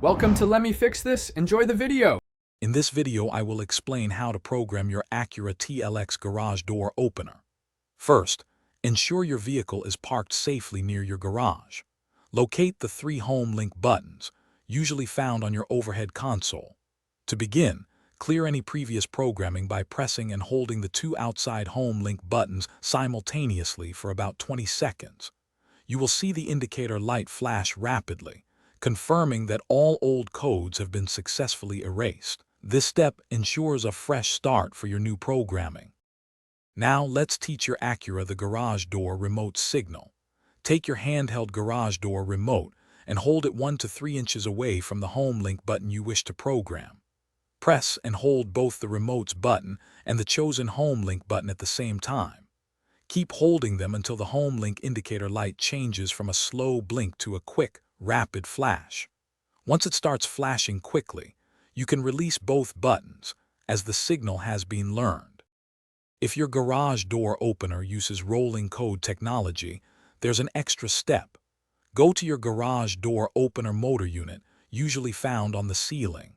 Welcome to Let Me Fix This. Enjoy the video. In this video, I will explain how to program your Acura TLX garage door opener. First, ensure your vehicle is parked safely near your garage. Locate the 3 home link buttons, usually found on your overhead console. To begin, clear any previous programming by pressing and holding the 2 outside home link buttons simultaneously for about 20 seconds. You will see the indicator light flash rapidly, confirming that all old codes have been successfully erased. This step ensures a fresh start for your new programming. Now let's teach your Acura the garage door remote signal. Take your handheld garage door remote and hold it 1 to 3 inches away from the home link button you wish to program. Press and hold both the remote's button and the chosen home link button at the same time. Keep holding them until the home link indicator light changes from a slow blink to a quick, rapid flash. Once it starts flashing quickly, you can release both buttons, as the signal has been learned. If your garage door opener uses rolling code technology, there's an extra step. Go to your garage door opener motor unit, usually found on the ceiling.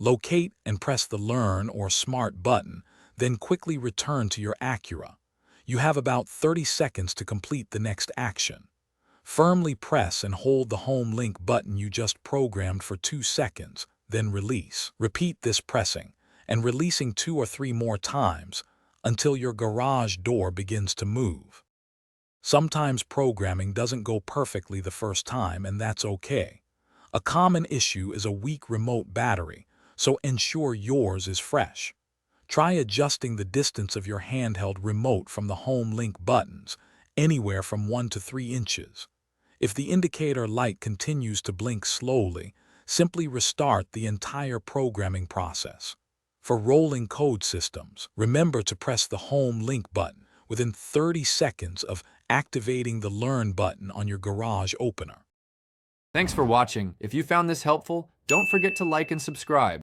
Locate and press the Learn or Smart button, then quickly return to your Acura. You have about 30 seconds to complete the next action. Firmly press and hold the home link button you just programmed for 2 seconds, then release. Repeat this pressing and releasing 2 or 3 more times until your garage door begins to move. Sometimes programming doesn't go perfectly the first time, and that's okay. A common issue is a weak remote battery, so ensure yours is fresh. Try adjusting the distance of your handheld remote from the home link buttons, anywhere from 1 to 3 inches. If the indicator light continues to blink slowly, simply restart the entire programming process. For rolling code systems, remember to press the home link button within 30 seconds of activating the Learn button on your garage opener. Thanks for watching. If you found this helpful, don't forget to like and subscribe.